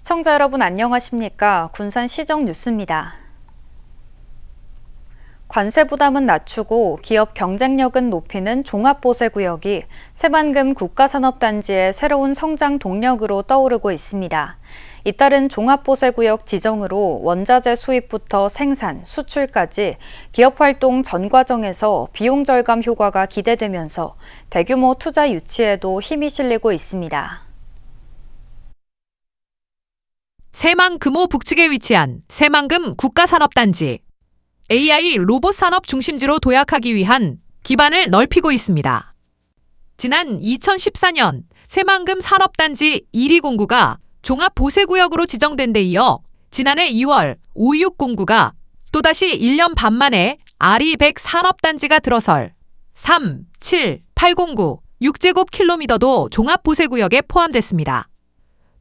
시청자 여러분 안녕하십니까? 군산 시정 뉴스입니다. 관세 부담은 낮추고 기업 경쟁력은 높이는 종합보세구역이 새만금 국가산업단지의 새로운 성장 동력으로 떠오르고 있습니다. 잇따른 종합보세구역 지정으로 원자재 수입부터 생산, 수출까지 기업활동 전 과정에서 비용 절감 효과가 기대되면서 대규모 투자 유치에도 힘이 실리고 있습니다. 새만금호 북측에 위치한 새만금 국가산업단지. AI 로봇 산업 중심지로 도약하기 위한 기반을 넓히고 있습니다. 지난 2014년 새만금 산업단지 1위 공구가 종합보세구역으로 지정된 데 이어 지난해 2월 5.6 공구가 또다시 1년 반 만에 R200 산업단지가 들어설 3, 7, 8 공구 6제곱킬로미터도 종합보세구역에 포함됐습니다.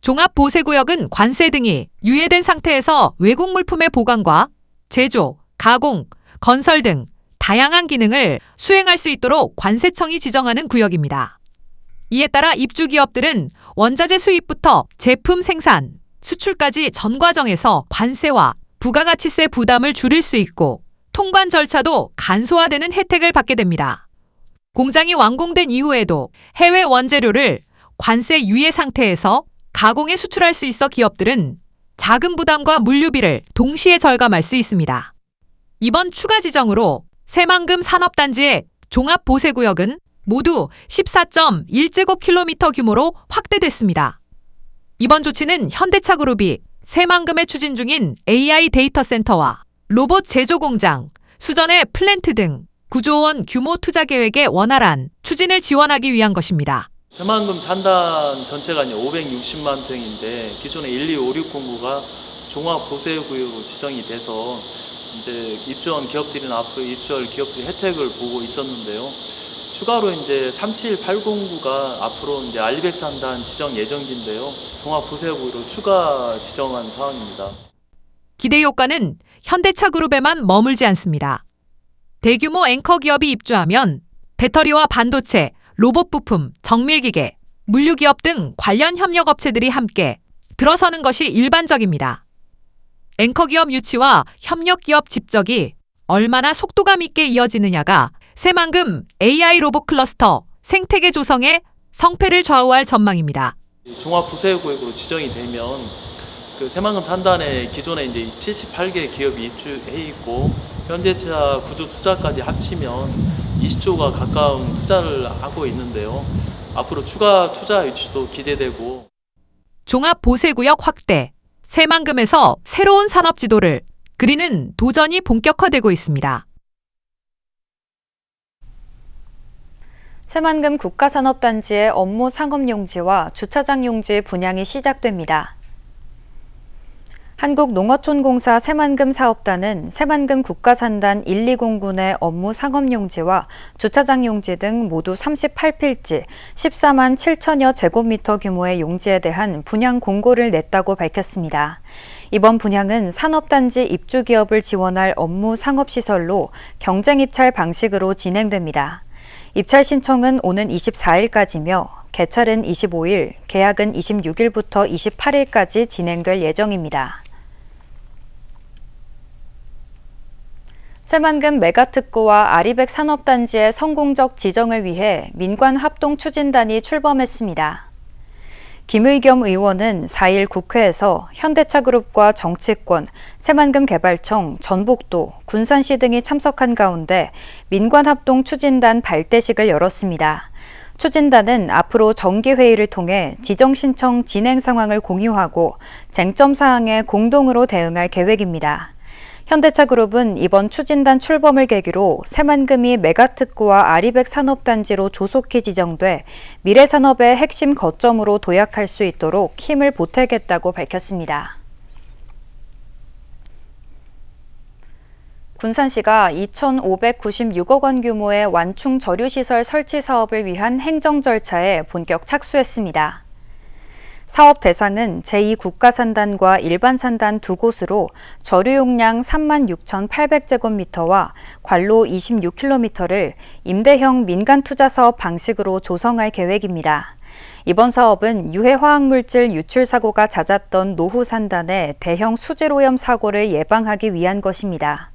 종합보세구역은 관세 등이 유예된 상태에서 외국 물품의 보관과 제조, 가공, 건설 등 다양한 기능을 수행할 수 있도록 관세청이 지정하는 구역입니다. 이에 따라 입주 기업들은 원자재 수입부터 제품 생산, 수출까지 전 과정에서 관세와 부가가치세 부담을 줄일 수 있고 통관 절차도 간소화되는 혜택을 받게 됩니다. 공장이 완공된 이후에도 해외 원재료를 관세 유예 상태에서 가공에 수출할 수 있어 기업들은 자금 부담과 물류비를 동시에 절감할 수 있습니다. 이번 추가 지정으로 새만금 산업단지의 종합보세구역은 모두 14.1제곱킬로미터 규모로 확대됐습니다. 이번 조치는 현대차그룹이 새만금에 추진 중인 AI 데이터 센터와 로봇 제조 공장, 수전의 플랜트 등 9조 원 규모 투자 계획의 원활한 추진을 지원하기 위한 것입니다. 새만금 산단 전체가 560만 평인데 기존의 1, 2, 5, 6 공구가 종합보세구역으로 지정이 돼서 이제 입주한 기업들이나 앞으로 입주할 기업들이 혜택을 보고 있었는데요. 추가로 이제 3780구가 앞으로 이제 R200 산단 지정 예정인데요. 종합보세구역으로 추가 지정한 사항입니다. 기대 효과는 현대차그룹에만 머물지 않습니다. 대규모 앵커 기업이 입주하면 배터리와 반도체, 로봇 부품, 정밀기계, 물류기업 등 관련 협력업체들이 함께 들어서는 것이 일반적입니다. 앵커기업 유치와 협력기업 집적이 얼마나 속도감 있게 이어지느냐가 새만금 AI 로봇 클러스터 생태계 조성의 성패를 좌우할 전망입니다. 종합보세구역으로 지정이 되면 그 새만금 산단에 기존에 이제 78개 기업이 입주해 있고 현대차 구조 투자까지 합치면 20조가 가까운 투자를 하고 있는데요. 앞으로 추가 투자 유치도 기대되고 종합보세구역 확대, 새만금에서 새로운 산업 지도를 그리는 도전이 본격화되고 있습니다. 새만금 국가산업단지의 업무 상업용지와 주차장 용지 분양이 시작됩니다. 한국농어촌공사 새만금 사업단은 새만금 국가산단 1, 2공군의 업무 상업용지와 주차장 용지 등 모두 38필지 14만 7천여 제곱미터 규모의 용지에 대한 분양 공고를 냈다고 밝혔습니다. 이번 분양은 산업단지 입주기업을 지원할 업무 상업시설로 경쟁 입찰 방식으로 진행됩니다. 입찰 신청은 오는 24일까지며 개찰은 25일, 계약은 26일부터 28일까지 진행될 예정입니다. 새만금 메가특구와 R200 산업단지의 성공적 지정을 위해 민관합동추진단이 출범했습니다. 김의겸 의원은 4일 국회에서 현대차그룹과 정치권, 새만금개발청, 전북도, 군산시 등이 참석한 가운데 민관합동추진단 발대식을 열었습니다. 추진단은 앞으로 정기회의를 통해 지정신청 진행 상황을 공유하고 쟁점 사항에 공동으로 대응할 계획입니다. 현대차그룹은 이번 추진단 출범을 계기로 새만금이 메가특구와 R200 산업단지로 조속히 지정돼 미래산업의 핵심 거점으로 도약할 수 있도록 힘을 보태겠다고 밝혔습니다. 군산시가 2,596억 원 규모의 완충 저류시설 설치 사업을 위한 행정 절차에 본격 착수했습니다. 사업 대상은 제2국가산단과 일반산단 두 곳으로 저류 용량 36,800제곱미터와 관로 26km를 임대형 민간투자사업 방식으로 조성할 계획입니다. 이번 사업은 유해 화학물질 유출 사고가 잦았던 노후 산단의 대형 수질오염 사고를 예방하기 위한 것입니다.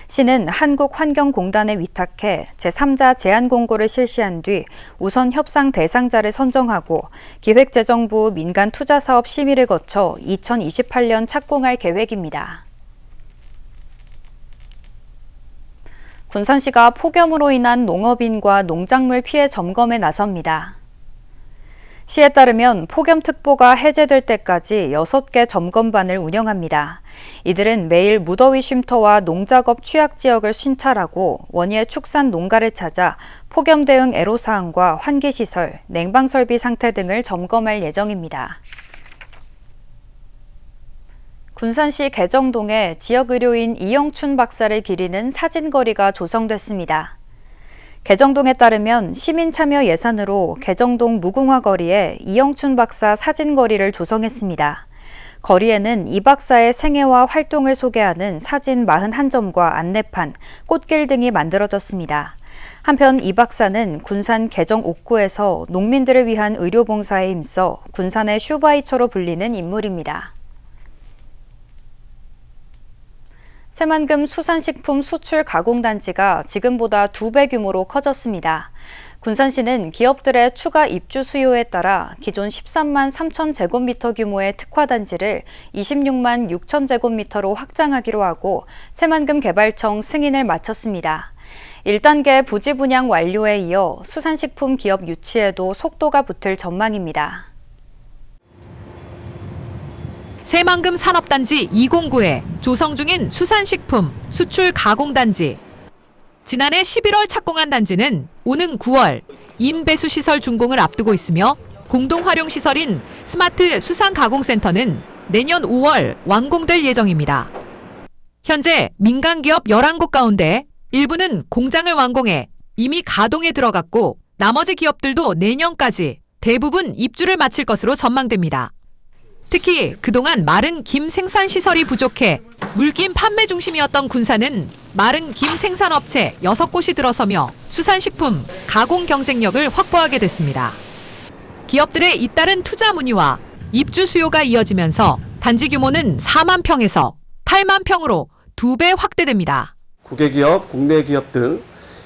시는 한국환경공단에 위탁해 제3자 제안 공고를 실시한 뒤 우선 협상 대상자를 선정하고 기획재정부 민간투자사업 심의를 거쳐 2028년 착공할 계획입니다. 군산시가 폭염으로 인한 농업인과 농작물 피해 점검에 나섭니다. 시에 따르면 폭염특보가 해제될 때까지 6개 점검반을 운영합니다. 이들은 매일 무더위 쉼터와 농작업 취약지역을 순찰하고 원예 축산 농가를 찾아 폭염 대응 애로사항과 환기시설, 냉방설비 상태 등을 점검할 예정입니다. 군산시 개정동에 지역의료인 이영춘 박사를 기리는 사진거리가 조성됐습니다. 개정동에 따르면 시민 참여 예산으로 개정동 무궁화 거리에 이영춘 박사 사진거리를 조성했습니다. 거리에는 이 박사의 생애와 활동을 소개하는 사진 41점과 안내판, 꽃길 등이 만들어졌습니다. 한편 이 박사는 군산 개정 옥구에서 농민들을 위한 의료봉사에 힘써 군산의 슈바이처로 불리는 인물입니다. 새만금 수산식품 수출 가공단지가 지금보다 2배 규모로 커졌습니다. 군산시는 기업들의 추가 입주 수요에 따라 기존 13만 3천 제곱미터 규모의 특화단지를 26만 6천 제곱미터로 확장하기로 하고 새만금 개발청 승인을 마쳤습니다. 1단계 부지 분양 완료에 이어 수산식품 기업 유치에도 속도가 붙을 전망입니다. 새만금 산업단지 209에 조성 중인 수산식품 수출 가공단지. 지난해 11월 착공한 단지는 오는 9월 인배수시설 준공을 앞두고 있으며 공동활용시설인 스마트 수산가공센터는 내년 5월 완공될 예정입니다. 현재 민간기업 11곳 가운데 일부는 공장을 완공해 이미 가동에 들어갔고 나머지 기업들도 내년까지 대부분 입주를 마칠 것으로 전망됩니다. 특히 그동안 마른 김 생산 시설이 부족해 물김 판매 중심이었던 군산은 마른 김 생산업체 6곳이 들어서며 수산식품 가공 경쟁력을 확보하게 됐습니다. 기업들의 잇따른 투자 문의와 입주 수요가 이어지면서 단지 규모는 4만 평에서 8만 평으로 2배 확대됩니다. 국외 기업, 국내 기업 등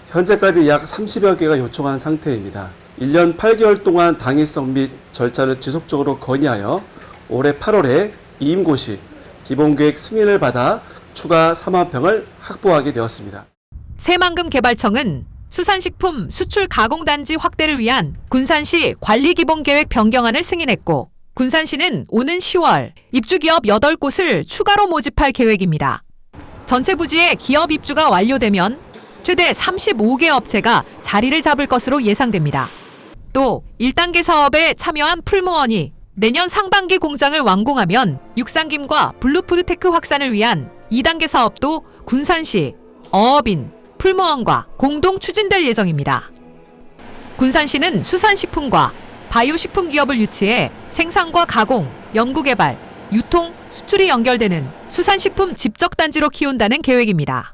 현재까지 약 30여 개가 요청한 상태입니다. 1년 8개월 동안 당위성 및 절차를 지속적으로 건의하여 올해 8월에 이임고시 기본계획 승인을 받아 추가 4만 평을 확보하게 되었습니다. 새만금 개발청은 수산식품 수출 가공단지 확대를 위한 군산시 관리기본계획 변경안을 승인했고 군산시는 오는 10월 입주기업 8곳을 추가로 모집할 계획입니다. 전체 부지의 기업 입주가 완료되면 최대 35개 업체가 자리를 잡을 것으로 예상됩니다. 또 1단계 사업에 참여한 풀무원이 내년 상반기 공장을 완공하면 육상김과 블루푸드테크 확산을 위한 2단계 사업도 군산시, 어업인, 풀무원과 공동 추진될 예정입니다. 군산시는 수산식품과 바이오식품 기업을 유치해 생산과 가공, 연구개발, 유통, 수출이 연결되는 수산식품 집적단지로 키운다는 계획입니다.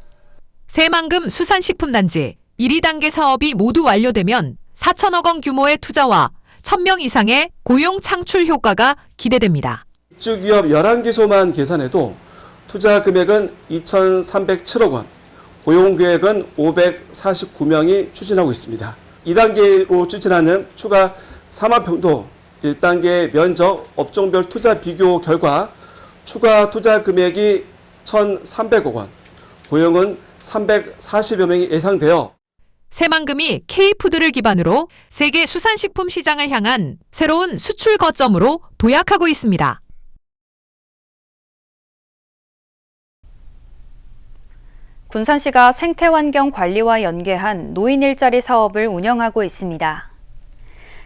새만금 수산식품단지 1, 2단계 사업이 모두 완료되면 4천억 원 규모의 투자와 1,000명 이상의 고용 창출 효과가 기대됩니다. 입주기업 11개소만 계산해도 투자 금액은 2,307억 원, 고용계획은 549명이 추진하고 있습니다. 2단계로 추진하는 추가 4만 평도 1단계 면적, 업종별 투자 비교 결과 추가 투자 금액이 1,300억 원, 고용은 340여 명이 예상되어 새만금이 K푸드를 기반으로 세계 수산식품 시장을 향한 새로운 수출 거점으로 도약하고 있습니다. 군산시가 생태환경 관리와 연계한 노인 일자리 사업을 운영하고 있습니다.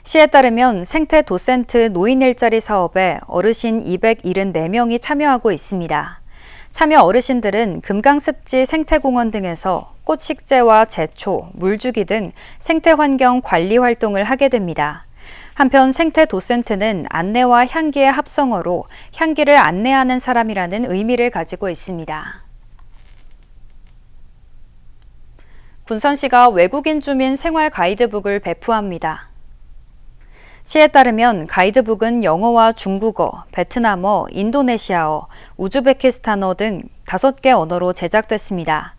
시에 따르면 생태 도센트 노인 일자리 사업에 어르신 274명이 참여하고 있습니다. 참여 어르신들은 금강습지 생태공원 등에서 꽃식재와 제초, 물주기 등 생태환경 관리 활동을 하게 됩니다. 한편 생태 도센트는 안내와 향기의 합성어로 향기를 안내하는 사람이라는 의미를 가지고 있습니다. 군산시가 외국인 주민 생활 가이드북을 배포합니다. 시에 따르면 가이드북은 영어와 중국어, 베트남어, 인도네시아어, 우즈베키스탄어 등 5개 언어로 제작됐습니다.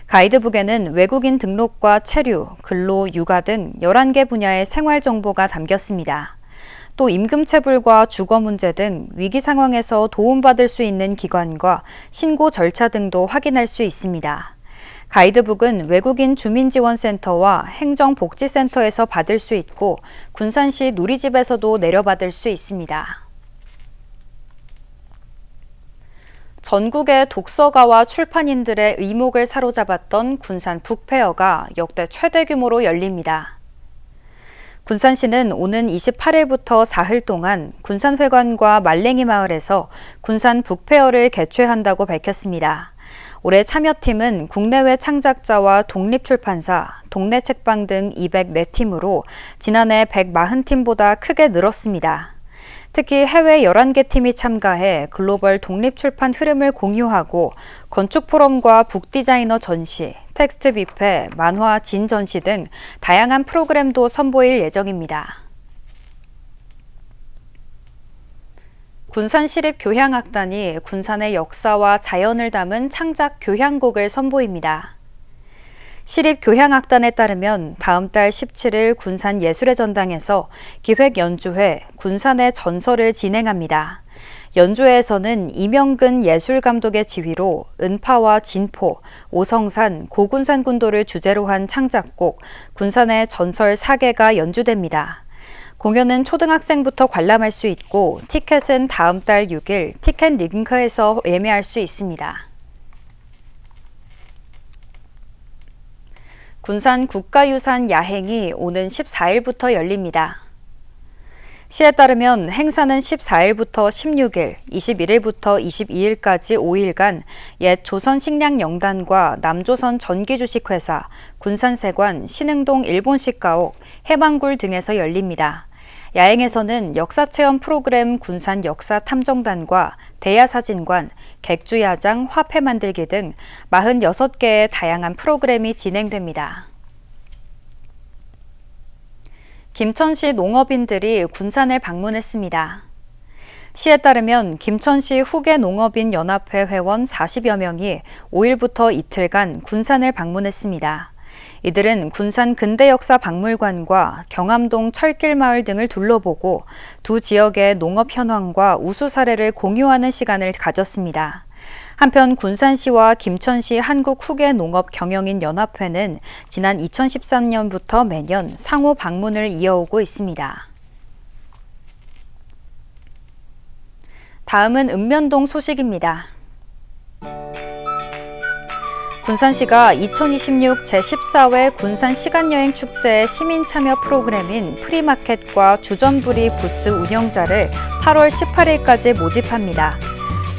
가이드북에는 외국인 등록과 체류, 근로, 육아 등 11개 분야의 생활 정보가 담겼습니다. 또 임금체불과 주거 문제 등 위기 상황에서 도움받을 수 있는 기관과 신고 절차 등도 확인할 수 있습니다. 가이드북은 외국인 주민지원센터와 행정복지센터에서 받을 수 있고 군산시 누리집에서도 내려받을 수 있습니다. 전국의 독서가와 출판인들의 의목을 사로잡았던 군산 북페어가 역대 최대 규모로 열립니다. 군산시는 오는 28일부터 4일 동안 군산회관과 말랭이 마을에서 군산 북페어를 개최한다고 밝혔습니다. 올해 참여팀은 국내외 창작자와 독립출판사, 동네 책방 등 204팀으로 지난해 140팀보다 크게 늘었습니다. 특히 해외 11개 팀이 참가해 글로벌 독립출판 흐름을 공유하고 건축포럼과 북디자이너 전시, 텍스트 뷔페, 만화 진 전시 등 다양한 프로그램도 선보일 예정입니다. 군산시립교향악단이 군산의 역사와 자연을 담은 창작 교향곡을 선보입니다. 시립교향악단에 따르면 다음 달 17일 군산 예술의 전당에서 기획연주회 군산의 전설을 진행합니다. 연주회에서는 이명근 예술감독의 지휘로 은파와 진포, 오성산, 고군산 군도를 주제로 한 창작곡 군산의 전설 4개가 연주됩니다. 공연은 초등학생부터 관람할 수 있고 티켓은 다음 달 6일 티켓 링크에서 예매할 수 있습니다. 군산 국가유산 야행이 오는 14일부터 열립니다. 시에 따르면 행사는 14일부터 16일, 21일부터 22일까지 5일간 옛 조선식량영단과 남조선 전기주식회사, 군산세관, 신흥동 일본식가옥, 해방굴 등에서 열립니다. 야행에서는 역사체험 프로그램 군산 역사탐정단과 대야사진관, 객주야장, 화폐 만들기 등 46개의 다양한 프로그램이 진행됩니다. 김천시 농업인들이 군산을 방문했습니다. 시에 따르면 김천시 후계농업인 연합회 회원 40여 명이 5일부터 이틀간 군산을 방문했습니다. 이들은 군산 근대역사 박물관과 경암동 철길마을 등을 둘러보고 두 지역의 농업 현황과 우수 사례를 공유하는 시간을 가졌습니다. 한편 군산시와 김천시 한국후계농업경영인 연합회는 지난 2013년부터 매년 상호 방문을 이어오고 있습니다. 다음은 읍면동 소식입니다. 군산시가 2026 제14회 군산 시간여행 축제의 시민 참여 프로그램인 프리마켓과 주전부리 부스 운영자를 8월 18일까지 모집합니다.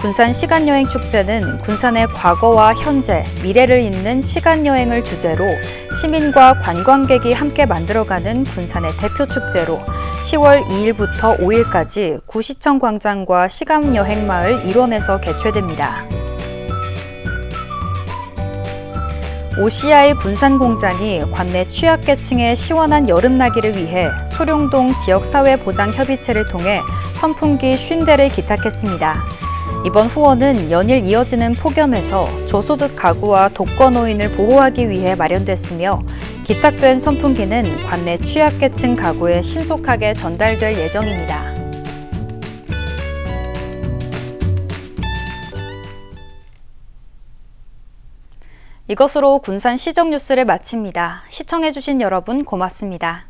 군산 시간여행 축제는 군산의 과거와 현재, 미래를 잇는 시간여행을 주제로 시민과 관광객이 함께 만들어가는 군산의 대표 축제로 10월 2일부터 5일까지 구시청 광장과 시간여행마을 일원에서 개최됩니다. OCI 군산공장이 관내 취약계층의 시원한 여름나기를 위해 소룡동 지역사회보장협의체를 통해 선풍기 50대를 기탁했습니다. 이번 후원은 연일 이어지는 폭염에서 저소득 가구와 독거노인을 보호하기 위해 마련됐으며 기탁된 선풍기는 관내 취약계층 가구에 신속하게 전달될 예정입니다. 이것으로 군산 시정 뉴스를 마칩니다. 시청해주신 여러분 고맙습니다.